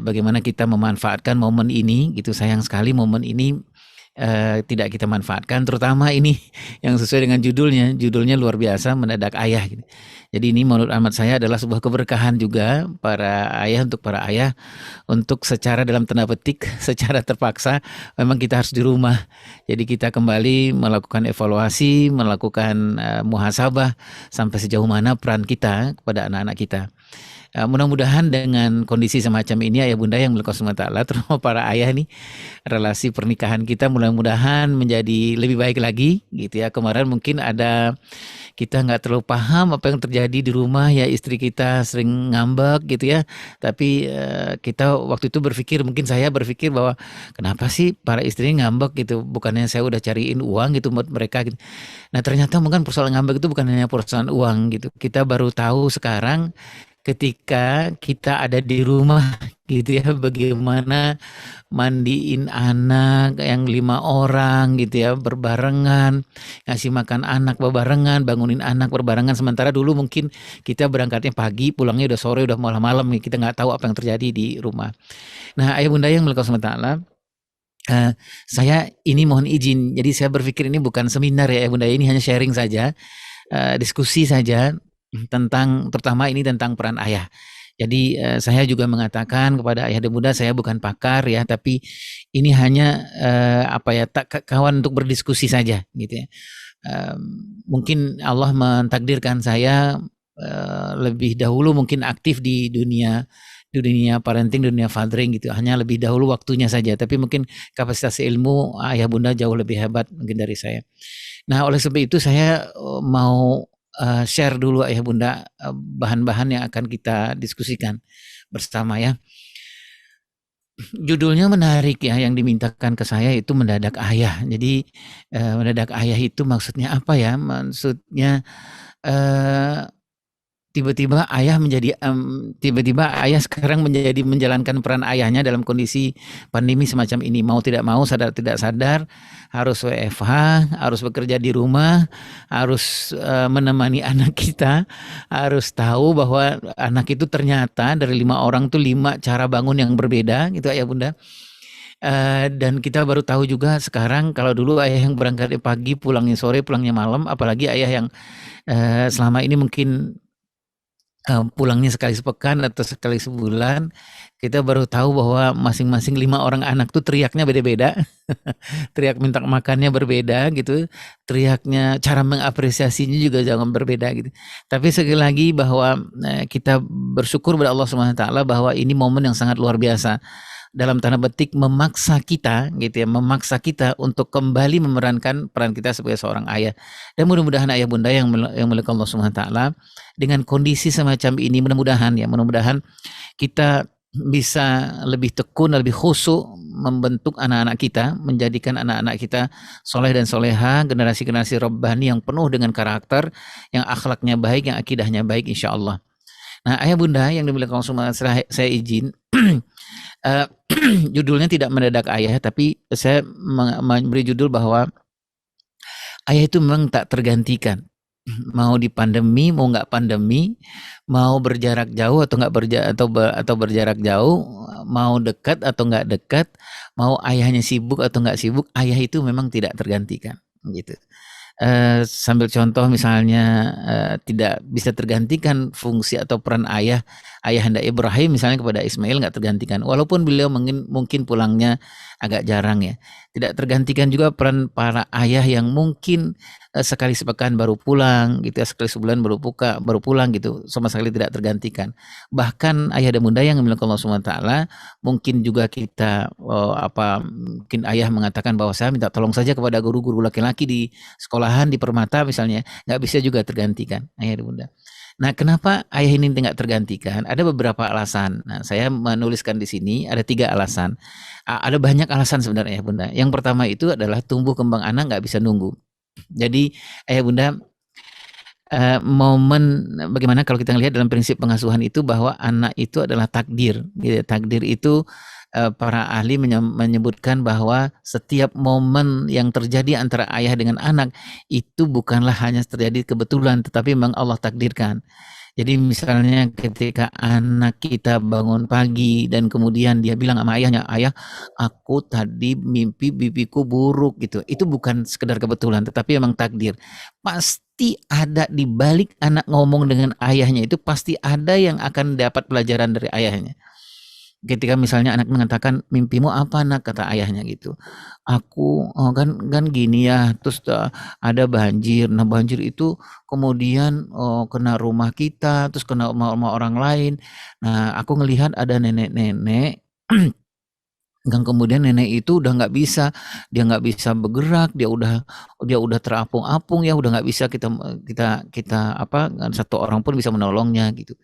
bagaimana kita memanfaatkan momen ini gitu. Sayang sekali momen ini tidak kita manfaatkan, terutama ini yang sesuai dengan judulnya luar biasa, mendadak ayah gitu. Jadi ini menurut amat saya adalah sebuah keberkahan juga untuk para ayah untuk secara dalam tanda petik secara terpaksa memang kita harus di rumah. Jadi kita kembali melakukan evaluasi, melakukan muhasabah sampai sejauh mana peran kita kepada anak-anak kita. Mudah-mudahan dengan kondisi semacam ini ayah bunda yang milik Allah Ta'ala, terutama para ayah nih, relasi pernikahan kita mudah-mudahan menjadi lebih baik lagi gitu ya. Kemarin mungkin ada kita nggak terlalu paham apa yang terjadi di rumah ya, istri kita sering ngambek gitu ya. Tapi kita waktu itu mungkin saya berpikir bahwa kenapa sih para istri ngambek gitu, bukannya saya udah cariin uang gitu buat mereka gitu. Nah ternyata mungkin persoalan ngambek itu bukan hanya persoalan uang gitu. Kita baru tahu sekarang ketika kita ada di rumah gitu ya, bagaimana mandiin anak yang 5 orang gitu ya, berbarengan, ngasih makan anak berbarengan, bangunin anak berbarengan. Sementara dulu mungkin kita berangkatnya pagi, pulangnya udah sore, udah malam-malam, kita nggak tahu apa yang terjadi di rumah. Nah ayah bunda yang milik Allah, saya ini mohon izin, jadi saya berpikir ini bukan seminar ya ayah bunda, ini hanya sharing saja, diskusi saja tentang, terutama ini tentang peran ayah. Jadi saya juga mengatakan kepada ayah dan bunda, saya bukan pakar ya, tapi ini hanya kawan untuk berdiskusi saja gitu ya. Mungkin Allah mentakdirkan saya lebih dahulu mungkin aktif di dunia parenting, dunia fathering gitu. Hanya lebih dahulu waktunya saja, tapi mungkin kapasitas ilmu ayah bunda jauh lebih hebat mungkin dari saya. Nah, oleh sebab itu saya mau share dulu ayah bunda bahan-bahan yang akan kita diskusikan bersama ya. Judulnya menarik ya, yang dimintakan ke saya itu mendadak ayah. Jadi mendadak ayah itu maksudnya apa ya? Maksudnya tiba-tiba ayah sekarang menjalankan peran ayahnya dalam kondisi pandemi semacam ini. Mau tidak mau, sadar tidak sadar, harus WFH, harus bekerja di rumah, harus menemani anak kita, harus tahu bahwa anak itu ternyata dari 5 orang tuh 5 cara bangun yang berbeda gitu ayah bunda. Dan kita baru tahu juga sekarang, kalau dulu ayah yang berangkat pagi, pulangnya sore, pulangnya malam, apalagi ayah yang selama ini mungkin pulangnya sekali sepekan atau sekali sebulan, kita baru tahu bahwa masing-masing 5 orang anak tuh teriaknya beda-beda, teriak minta makannya berbeda gitu, teriaknya, cara mengapresiasinya juga jangan berbeda gitu. Tapi sekali lagi bahwa kita bersyukur pada Allah Subhanahu wa taala bahwa ini momen yang sangat luar biasa, dalam tanda petik memaksa kita gitu ya, memaksa kita untuk kembali memerankan peran kita sebagai seorang ayah. Dan mudah-mudahan ayah bunda yang milik Allah Subhanahu wa taala, dengan kondisi semacam ini mudah-mudahan kita bisa lebih tekun, lebih khusyuk membentuk anak-anak kita, menjadikan anak-anak kita soleh dan soleha, generasi-generasi Rabbani yang penuh dengan karakter, yang akhlaknya baik, yang akidahnya baik insyaallah. Nah ayah bunda yang dimiliki Allah Subhanahu wa taala, saya izin judulnya tidak mendadak ayah, tapi saya memberi judul bahwa ayah itu memang tak tergantikan. Mau di pandemi, mau nggak pandemi, mau berjarak jauh atau nggak berjarak jauh, mau dekat atau nggak dekat, mau ayahnya sibuk atau nggak sibuk, ayah itu memang tidak tergantikan gitu. Sambil contoh misalnya tidak bisa tergantikan fungsi atau peran ayahanda Ibrahim misalnya kepada Ismail, nggak tergantikan, walaupun beliau mungkin pulangnya agak jarang ya. Tidak tergantikan juga peran para ayah yang mungkin sekali sepekan baru pulang gitu ya, sekali sebulan baru pulang gitu, sama sekali tidak tergantikan. Bahkan ayah dan bunda yang memiliki Allah Subhanahu wa taala, mungkin juga kita mungkin ayah mengatakan bahwa saya minta tolong saja kepada guru-guru laki-laki di sekolahan, di permata misalnya, nggak bisa juga tergantikan ayah dan bunda. Nah, kenapa ayah ini tidak tergantikan? Ada beberapa alasan. Nah, saya menuliskan di sini ada 3 alasan. Ada banyak alasan sebenarnya ayah bunda. Yang pertama itu adalah tumbuh kembang anak nggak bisa nunggu. Jadi ayah bunda, momen bagaimana kalau kita lihat dalam prinsip pengasuhan itu bahwa anak itu adalah takdir, gitu. Takdir itu para ahli menyebutkan bahwa setiap momen yang terjadi antara ayah dengan anak itu bukanlah hanya terjadi kebetulan, tetapi memang Allah takdirkan. Jadi misalnya ketika anak kita bangun pagi dan kemudian dia bilang sama ayahnya, "Ayah, aku tadi mimpi bibiku buruk," gitu. Itu bukan sekedar kebetulan, tetapi memang takdir. Pasti ada di balik anak ngomong dengan ayahnya itu pasti ada yang akan dapat pelajaran dari ayahnya. Ketika misalnya anak mengatakan, "Mimpimu apa nak?" Kata ayahnya gitu. "Aku kan kan gini ya, terus ada banjir. Nah banjir itu kemudian kena rumah kita, terus kena rumah orang lain. Nah aku ngelihat ada nenek-nenek yang kemudian nenek itu udah nggak bisa, dia nggak bisa bergerak, dia udah terapung-apung ya, udah nggak bisa kita kita kita apa, satu orang pun bisa menolongnya," gitu.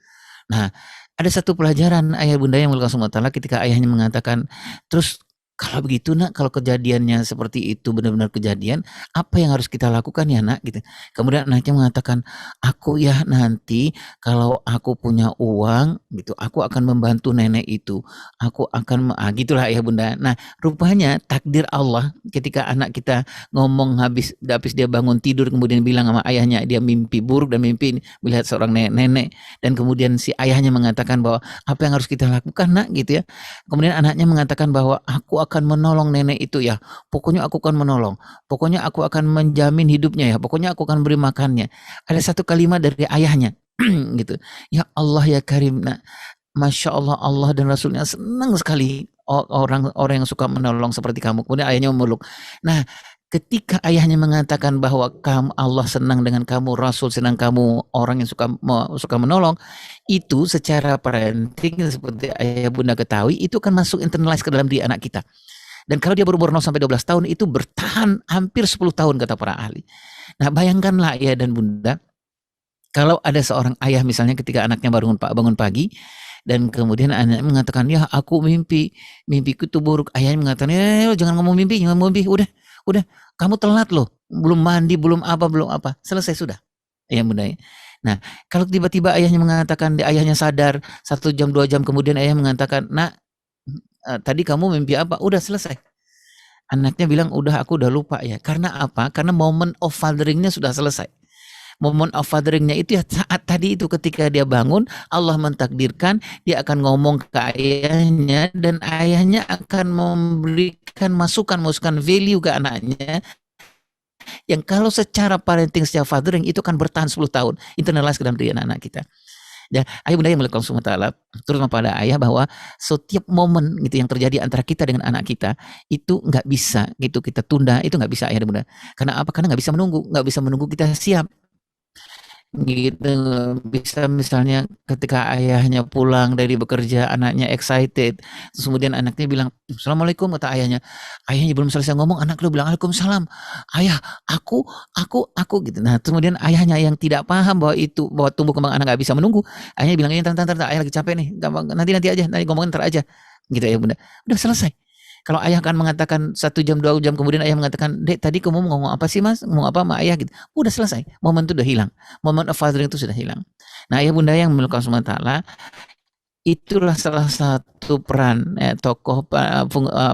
Nah, ada satu pelajaran ayah bunda yang Allah SWT ketika ayahnya mengatakan, "Terus kalau begitu nak, kalau kejadiannya seperti itu benar-benar kejadian, apa yang harus kita lakukan ya nak?" Gitu. Kemudian anaknya mengatakan, "Aku ya nanti kalau aku punya uang gitu, aku akan membantu nenek itu. Aku akan gitulah ayah bunda. Nah, rupanya takdir Allah ketika anak kita ngomong habis dia bangun tidur kemudian bilang sama ayahnya dia mimpi buruk dan mimpi melihat seorang nenek dan kemudian si ayahnya mengatakan bahwa apa yang harus kita lakukan nak gitu ya. Kemudian anaknya mengatakan bahwa aku akan menolong nenek itu ya. Pokoknya aku akan menolong. Pokoknya aku akan menjamin hidupnya ya. Pokoknya aku akan beri makannya. Ada satu kalimat dari ayahnya gitu. Ya Allah ya Karim. Nah, Masya Allah, Allah dan Rasulnya senang sekali orang yang suka menolong seperti kamu. Kemudian ayahnya memeluk. Nah, ketika ayahnya mengatakan bahwa Allah senang dengan kamu, Rasul senang kamu, orang yang suka menolong, itu secara parenting seperti ayah bunda ketahui, itu kan masuk internalize ke dalam diri anak kita. Dan kalau dia berumur 0 sampai 12 tahun itu bertahan hampir 10 tahun kata para ahli. Nah, bayangkanlah ayah dan bunda, kalau ada seorang ayah misalnya ketika anaknya bangun pagi dan kemudian anaknya mengatakan, "Ya, aku mimpiku itu buruk." Ayahnya mengatakan, jangan ngomong mimpi, udah, kamu telat loh, belum mandi, belum apa, selesai sudah." Ya bunda ya. Nah, kalau tiba-tiba ayahnya mengatakan, ayahnya sadar 1 jam 2 jam kemudian ayah mengatakan, "Nak, tadi kamu mimpi apa?" Udah selesai. Anaknya bilang, aku udah lupa ya." Karena apa? Karena moment of fathering-nya sudah selesai. Moment of fathering-nya itu ya saat tadi itu ketika dia bangun, Allah mentakdirkan dia akan ngomong ke ayahnya dan ayahnya akan memberikan masukan value ke anaknya yang kalau secara parenting, secara fathering itu kan bertahan 10 tahun internalize ke dalam diri anak-anak kita. Ya, ayah bunda yang melakukan semua ta'ala, terutama pada ayah bahwa setiap momen gitu yang terjadi antara kita dengan anak kita itu nggak bisa gitu kita tunda, itu nggak bisa ayah dan bunda. Karena apa? Karena nggak bisa menunggu kita siap. Gitu, bisa misalnya ketika ayahnya pulang dari bekerja, anaknya excited, terus kemudian anaknya bilang, "Assalamualaikum," kata ayahnya. Ayahnya belum selesai ngomong, anak lu bilang, "Waalaikumsalam." "Ayah, aku," gitu. Nah, kemudian ayahnya yang tidak paham bahwa tumbuh kembang anak nggak bisa menunggu, ayahnya bilang, "Entar, ayah lagi capek nih, nanti aja, nanti ngomongin ntar aja." Gitu ya bunda. Udah selesai. Kalau ayah akan mengatakan 1 jam 2 jam kemudian ayah mengatakan, "Dek tadi kamu ngomong apa sih mas? Ngomong apa sama ayah?" Gitu. Udah selesai. Momen itu udah hilang. Momen of fathering itu sudah hilang. Nah ayah bunda yang melakukan SWT itulah salah satu peran tokoh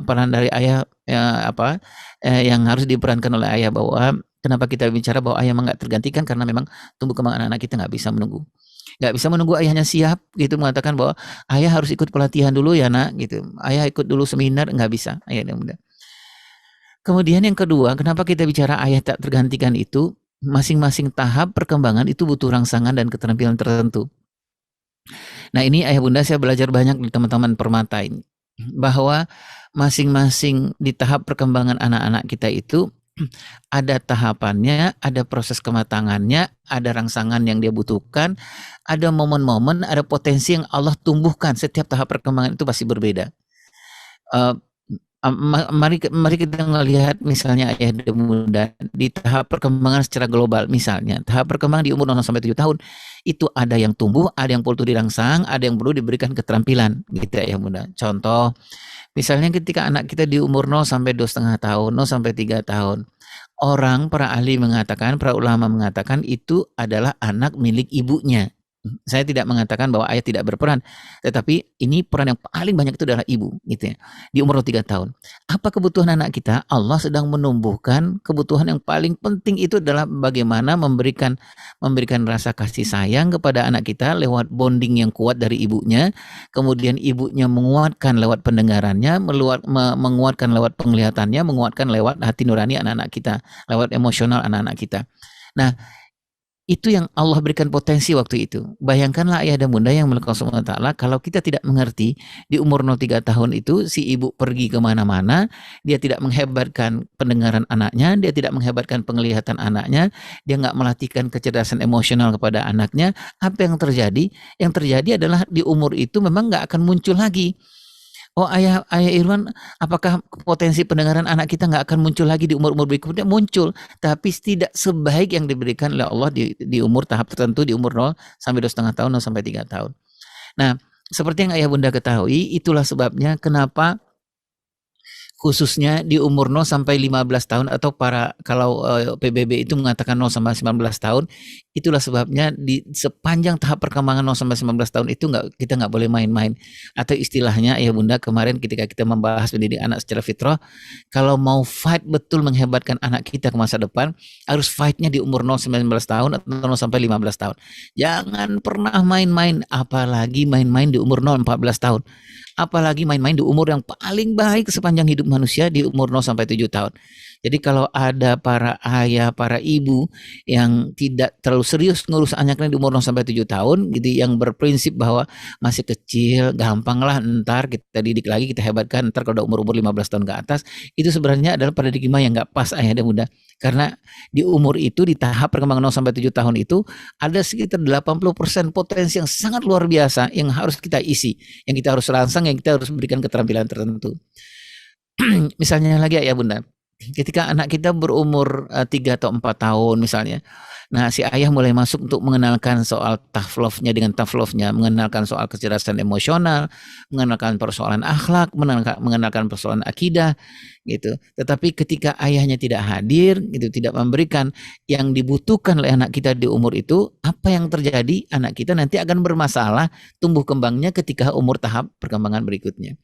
peran dari ayah yang harus diperankan oleh ayah bahwa kenapa kita bicara bahwa ayah memang nggak tergantikan karena memang tumbuh kembang anak-anak kita nggak bisa menunggu ayahnya siap gitu mengatakan bahwa ayah harus ikut pelatihan dulu ya nak gitu, ayah ikut dulu seminar, nggak bisa ayah dan bunda. Kemudian yang kedua, kenapa kita bicara ayah tak tergantikan itu, masing-masing tahap perkembangan itu butuh rangsangan dan keterampilan tertentu. Nah ini ayah bunda saya belajar banyak di teman-teman Permata ini bahwa masing-masing di tahap perkembangan anak-anak kita itu ada tahapannya, ada proses kematangannya, ada rangsangan yang dia butuhkan, ada momen-momen, ada potensi yang Allah tumbuhkan. Setiap tahap perkembangan itu pasti berbeda. Mari kita melihat misalnya ayah dan bunda di tahap perkembangan secara global. Misalnya tahap perkembangan di umur 0 sampai 7 tahun itu ada yang tumbuh, ada yang perlu dirangsang, ada yang perlu diberikan keterampilan gitu ya bunda. Contoh misalnya ketika anak kita di umur 0 sampai 2,5 tahun, 0 sampai 3 tahun, para ahli mengatakan, para ulama mengatakan itu adalah anak milik ibunya. Saya tidak mengatakan bahwa ayah tidak berperan, tetapi ini peran yang paling banyak itu adalah ibu, gitu ya. Di umur 3 tahun. Apa kebutuhan anak kita? Allah sedang menumbuhkan kebutuhan yang paling penting itu adalah bagaimana memberikan rasa kasih sayang kepada anak kita lewat bonding yang kuat dari ibunya, kemudian ibunya menguatkan lewat pendengarannya, menguatkan lewat penglihatannya, menguatkan lewat hati nurani anak-anak kita, lewat emosional anak-anak kita. Nah, itu yang Allah berikan potensi waktu itu. Bayangkanlah ayah dan bunda yang melakukan SWT, kalau kita tidak mengerti, di umur 03 tahun itu si ibu pergi kemana-mana, dia tidak menghebatkan pendengaran anaknya, dia tidak menghebatkan penglihatan anaknya, dia nggak melatihkan kecerdasan emosional kepada anaknya. Apa yang terjadi? Yang terjadi adalah di umur itu memang nggak akan muncul lagi. Oh, ayah Irwan, apakah potensi pendengaran anak kita nggak akan muncul lagi di umur-umur berikutnya? Muncul, tapi tidak sebaik yang diberikan oleh Allah di umur tahap tertentu, di umur 0 sampai 2,5 tahun, 0 sampai 3 tahun. Nah, seperti yang ayah bunda ketahui, itulah sebabnya kenapa khususnya di umur 0 sampai 15 tahun atau kalau PBB itu mengatakan 0 sampai 19 tahun, itulah sebabnya di sepanjang tahap perkembangan 0 sampai 19 tahun itu kita nggak boleh main-main. Atau istilahnya ya Bunda, kemarin ketika kita membahas pendidik anak secara fitrah, kalau mau fight betul menghebatkan anak kita ke masa depan, harus fightnya di umur 0 sampai 19 tahun atau 0 sampai 15 tahun. Jangan pernah main-main, apalagi main-main di umur 0 14 tahun. Apalagi main-main di umur yang paling baik sepanjang hidup manusia, di umur 0 sampai 7 tahun. Jadi kalau ada para ayah, para ibu yang tidak terlalu serius ngurus anaknya di umur 0 sampai 7 tahun gitu, yang berprinsip bahwa masih kecil, gampanglah ntar kita didik lagi, kita hebatkan ntar kalau udah umur 15 tahun ke atas, itu sebenarnya adalah paradigma yang nggak pas ayah dan bunda. Karena di umur itu, di tahap perkembangan 0 sampai 7 tahun itu, ada sekitar 80% potensi yang sangat luar biasa yang harus kita isi, yang kita harus rangsang, yang kita harus berikan keterampilan tertentu. Misalnya lagi ya bunda, ketika anak kita berumur 3 atau 4 tahun misalnya, nah si ayah mulai masuk untuk mengenalkan soal tough love-nya dengan tough love-nya, mengenalkan soal kecerdasan emosional, mengenalkan persoalan akhlak, mengenalkan persoalan akidah gitu. Tetapi ketika ayahnya tidak hadir gitu, tidak memberikan yang dibutuhkan oleh anak kita di umur itu, apa yang terjadi? Anak kita nanti akan bermasalah tumbuh kembangnya ketika umur tahap perkembangan berikutnya.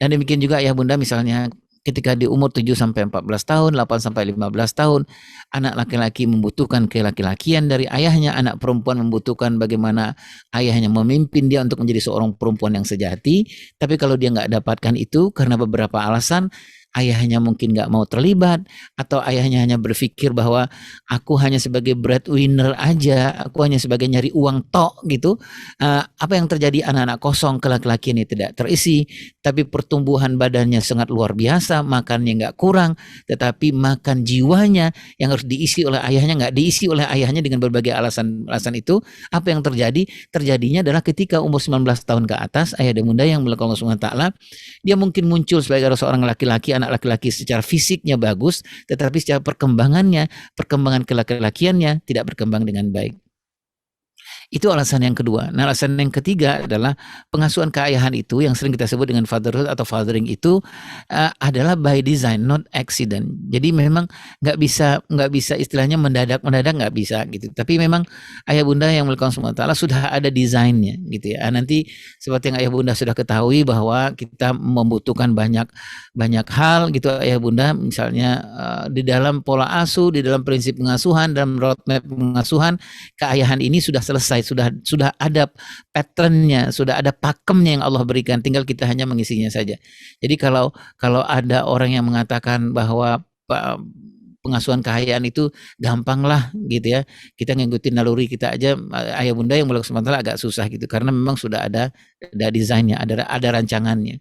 Dan demikian juga ya bunda, misalnya ketika di umur 7 sampai 14 tahun, 8 sampai 15 tahun, anak laki-laki membutuhkan kelaki-lakian dari ayahnya, anak perempuan membutuhkan bagaimana ayahnya memimpin dia untuk menjadi seorang perempuan yang sejati. Tapi kalau dia nggak dapatkan itu karena beberapa alasan, ayahnya mungkin nggak mau terlibat, atau ayahnya hanya berpikir bahwa aku hanya sebagai breadwinner aja, aku hanya sebagai nyari uang tok gitu. Apa yang terjadi? Anak-anak kosong, kelaki-lakian ini tidak terisi, tapi pertumbuhan badannya sangat luar biasa, makannya nggak kurang, tetapi makan jiwanya yang harus diisi oleh ayahnya nggak diisi oleh ayahnya dengan berbagai alasan itu. Apa yang terjadi? Terjadinya adalah ketika umur 19 tahun ke atas, ayah dan bunda yang melakukan Allah SWT, dia mungkin muncul sebagai seorang laki-laki, anak laki-laki secara fisiknya bagus, tetapi secara perkembangan kelaki-lakiannya tidak berkembang dengan baik. Itu alasan yang kedua. Nah, alasan yang ketiga adalah pengasuhan keayahan itu yang sering kita sebut dengan fatherhood atau fathering itu adalah by design, not accident. Jadi memang nggak bisa istilahnya mendadak nggak bisa gitu. Tapi memang ayah bunda yang melakukan semua taala sudah ada desainnya gitu ya. Nanti seperti yang ayah bunda sudah ketahui bahwa kita membutuhkan banyak hal gitu ayah bunda, misalnya di dalam pola asuh, di dalam prinsip pengasuhan, dalam roadmap pengasuhan, keayahan ini sudah selesai. Sudah ada patternnya, sudah ada pakemnya yang Allah berikan, tinggal kita hanya mengisinya saja. Jadi kalau ada orang yang mengatakan bahwa pengasuhan kekayaan itu gampang lah gitu ya, kita ngikutin naluri kita aja, ayah bunda yang melakukan sementara agak susah gitu, karena memang sudah ada desainnya, ada rancangannya.